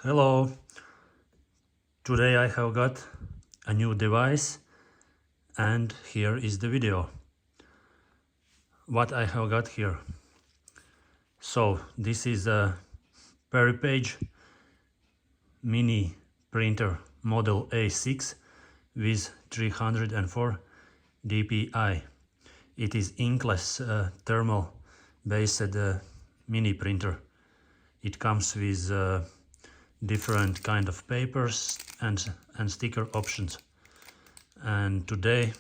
Hello, today I have got a new device and here is the video. What I have got here. So this is a PeriPage mini printer model A6 with 304 dpi. It is Inkless thermal based mini printer. It comes with different kind of papers and sticker options. And today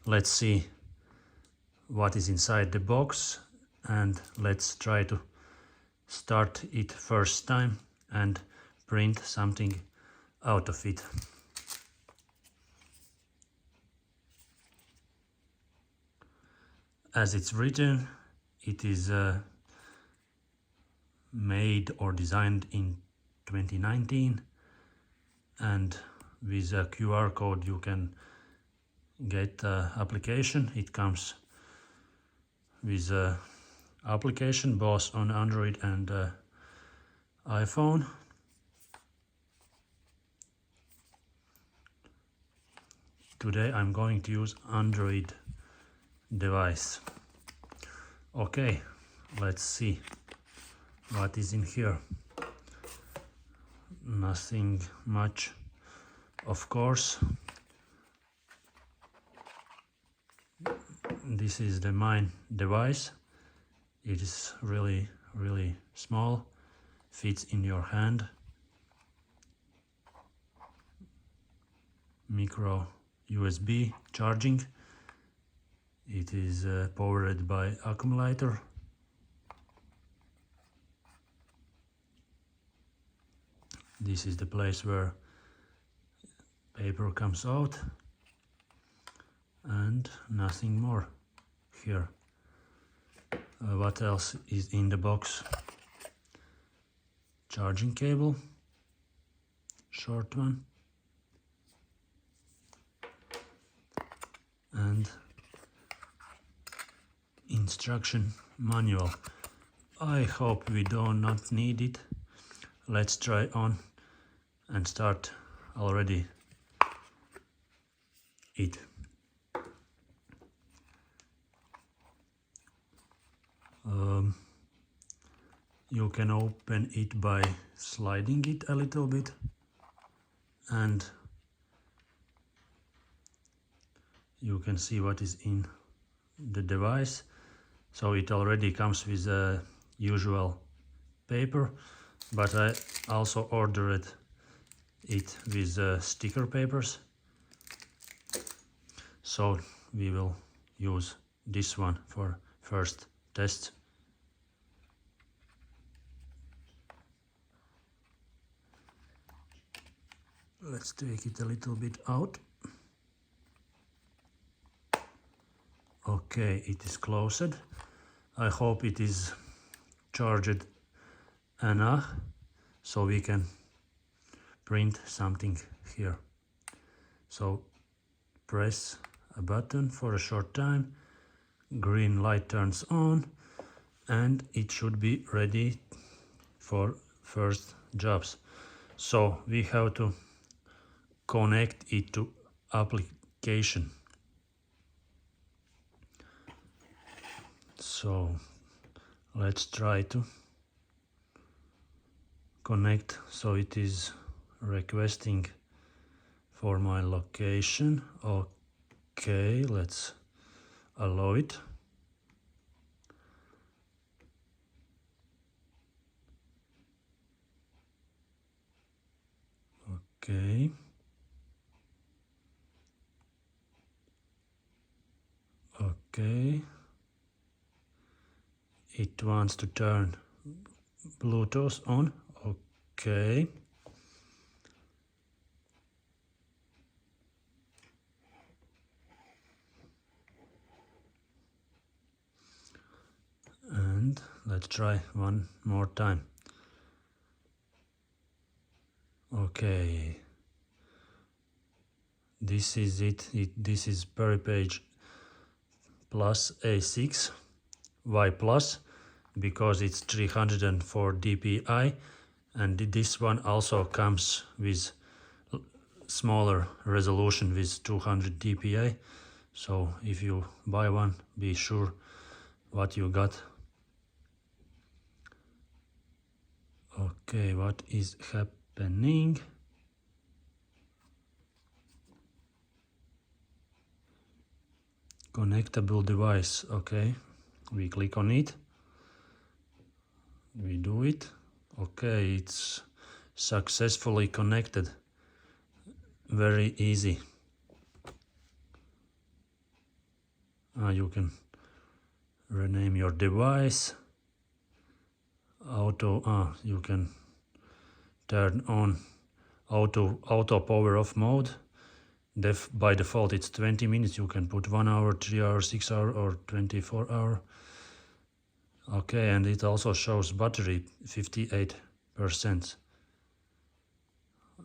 let's see what is inside the box and let's try to start it first time and print something out of it. As it's written, it is made or designed in 2019, and with a QR code you can get application. It comes with a application both on Android and iPhone. Today I'm going to use Android device. Okay, let's see what is in here. Nothing much, of course. This is the main device. It is really small, fits in your hand. Micro USB charging. It is powered by accumulator. This is the place where paper comes out, and nothing more here. What else is in the box? Charging cable, short one, and instruction manual. I hope we do not need it. Let's try on and start already it. You can open it by sliding it a little bit, and you can see what is in the device. So it already comes with a usual paper, but I also ordered it with sticker papers. So we will use this one for first test. Let's take it a little bit out. Okay, it is closed. I hope it is charged enough so we can print something here. So press a button for a short time, green light turns on, and it should be ready for first jobs. So we have to connect it to application. So let's try to connect. So it is requesting for my location. Okay, let's allow it. Okay. Okay. It wants to turn Bluetooth on. Okay. And let's try one more time. Okay. This is it. This is PeriPage Plus A6. Why plus? Because it's 304 dpi and this one also comes with smaller resolution with 200 dpi, so if you buy one, be sure what you got. Okay, what is happening? Connectable device. Okay, we click on it, we do it. Okay, it's successfully connected. Very easy. You can rename your device. You can turn on auto power off mode. By default it's 20 minutes. You can put 1 hour, 3 hours, 6 hour or 24 hour. Okay, and it also shows battery 58%.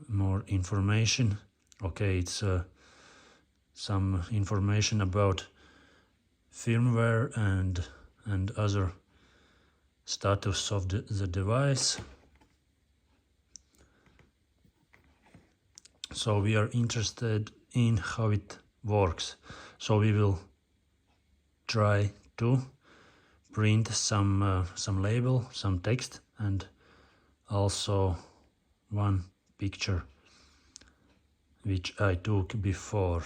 More information. Okay, it's some information about firmware and other status of the device. So we are interested in how it works. So we will try to print some label, some text, and also one picture which I took before.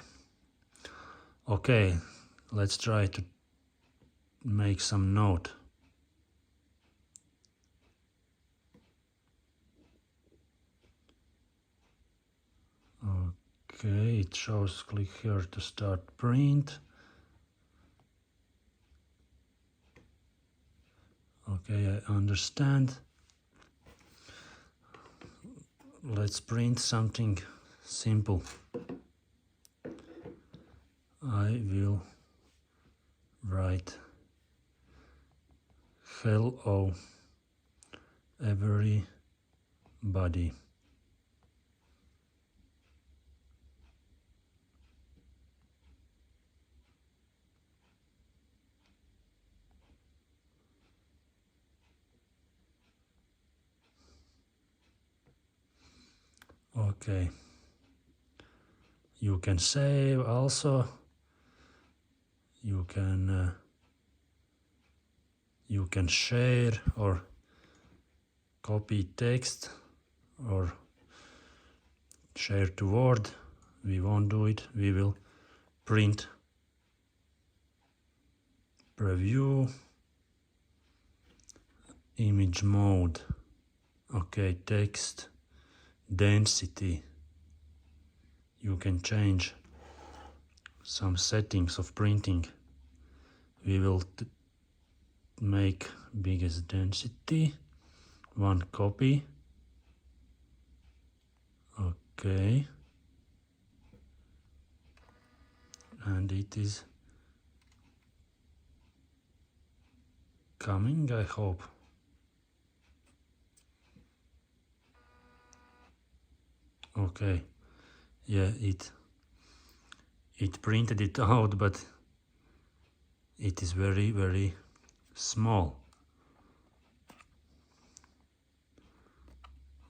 Okay, let's try to make some note. Okay, it shows click here to start print. Okay, I understand. Let's print something simple. I will write hello everybody. Okay, you can save also. You can share or copy text or share to Word. We won't do it. We will print. Preview. Image mode. Okay, text density. You can change some settings of printing. We will make biggest density, 1 copy. Okay, and it is coming, I hope. Okay, yeah, it printed it out, but it is very, very small.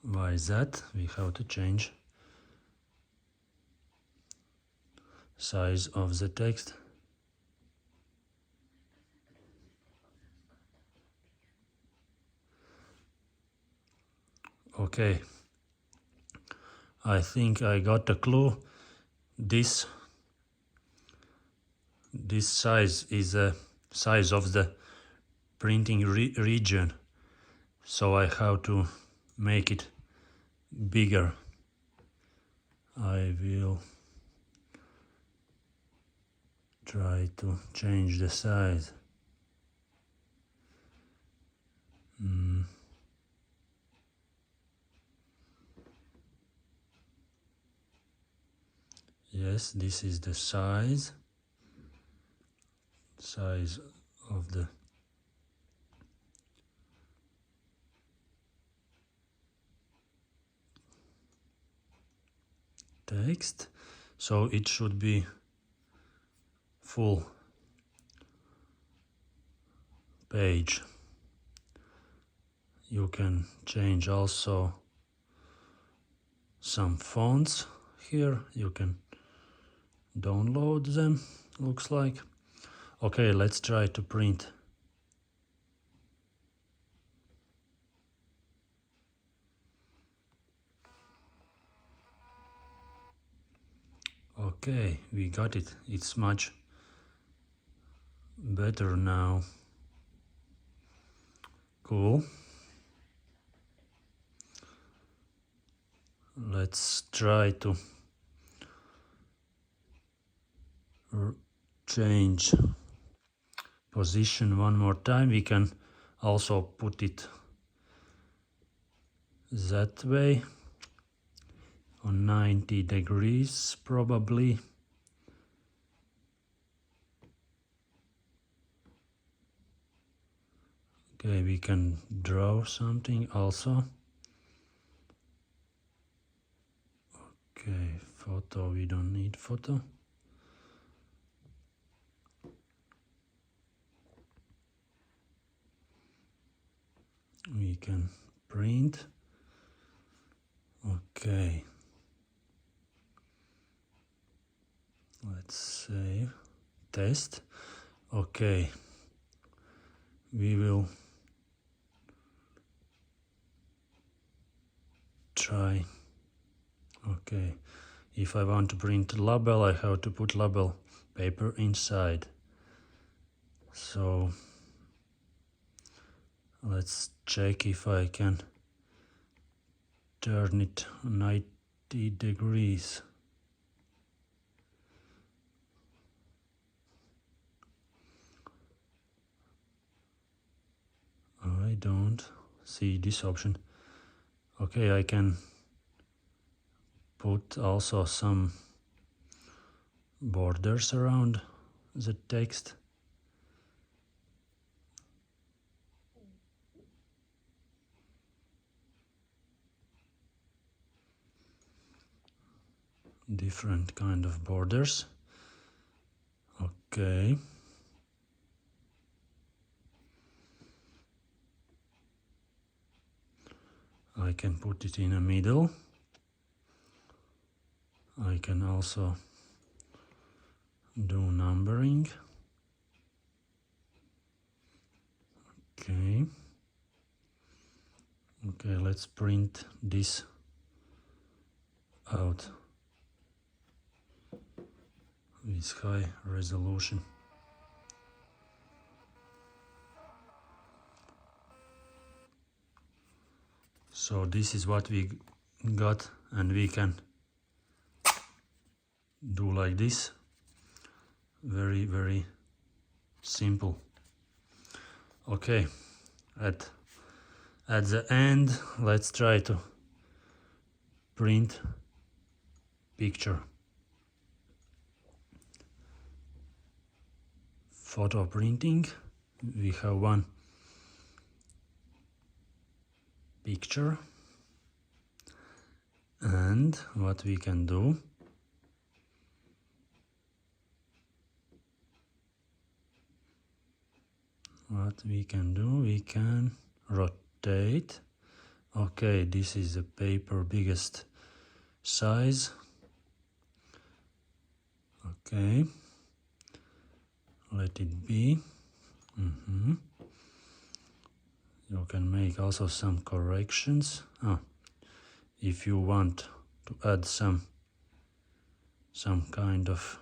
Why is that? We have to change size of the text. Okay, I think I got a clue. This size is a size of the printing region, so I have to make it bigger. I will try to change the size. Yes, this is the size of the text, so it should be full page. You can change also some fonts here. You can download them, looks like. Okay, let's try to print. Okay, we got it. It's much better now. Cool. Let's try to change position one more time. We can also put it that way on 90 degrees probably. Okay, we can draw something also. Okay, photo, we don't need photo. We can print. Okay. Let's save. Test. Okay. We will try. Okay. If I want to print label, I have to put label paper inside. So let's check if I can turn it 90 degrees. I don't see this option. Okay, I can put also some borders around the text. Different kind of borders. Okay. I can put it in the middle. I can also do numbering. Okay. Okay, let's print this out with high resolution. So this is what we got, and we can do like this. Very, very simple. Okay, at the end, let's try to print picture. Photo printing. We have one picture, and what we can do, we can rotate. Okay, this is the paper biggest size. Okay, let it be. You can make also some corrections. If you want to add some kind of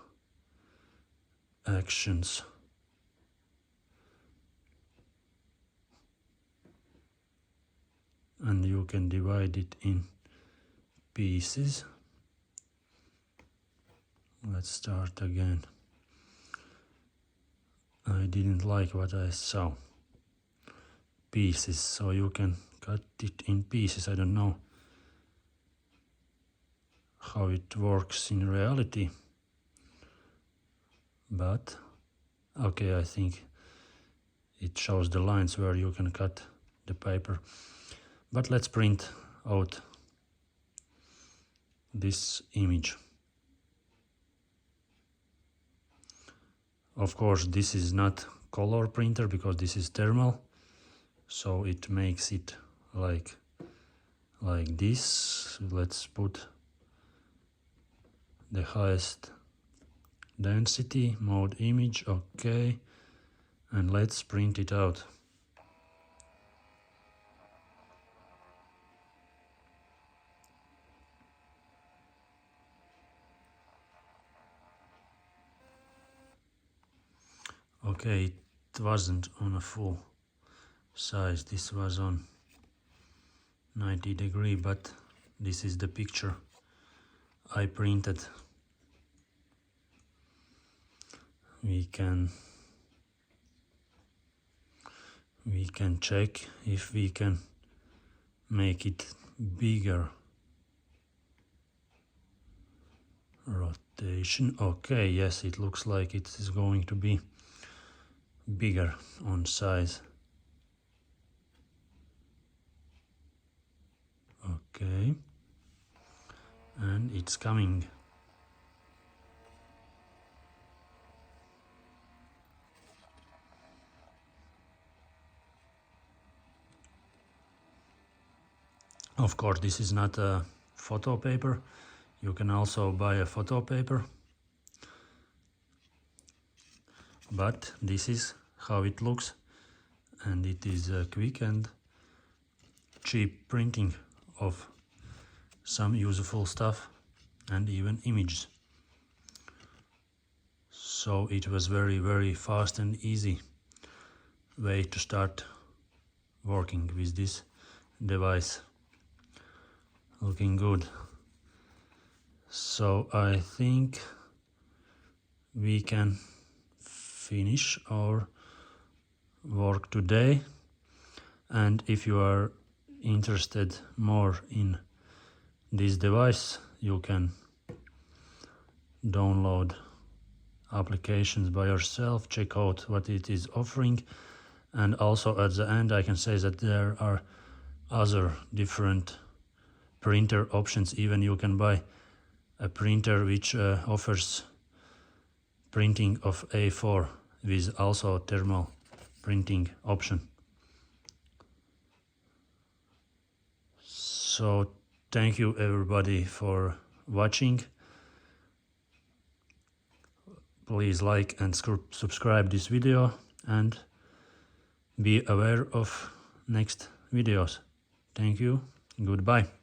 actions. And you can divide it in pieces. Let's start again. I didn't like what I saw. Pieces, so you can cut it in pieces. I don't know how it works in reality, but okay, I think it shows the lines where you can cut the paper. But let's print out this image. Of course, this is not color printer because this is thermal, so it makes it like this. Let's put the highest density, mode image, okay, and let's print it out. Okay, it wasn't on a full size, this was on 90 degree, but this is the picture I printed. We can check if we can make it bigger. Rotation, okay, yes, it looks like it is going to be bigger on size. Okay, and it's coming. Of course, this is not a photo paper. You can also buy a photo paper, but this is how it looks, and it is a quick and cheap printing of some useful stuff and even images. So it was very fast and easy way to start working with this device. Looking good. So I think we can finish our work today, and if you are interested more in this device, you can download applications by yourself, check out what it is offering, and also at the end I can say that there are other different printer options. Even you can buy a printer which offers printing of A4 with also thermal printing option. So thank you everybody for watching. Please like and subscribe this video and be aware of next videos. Thank you. Goodbye.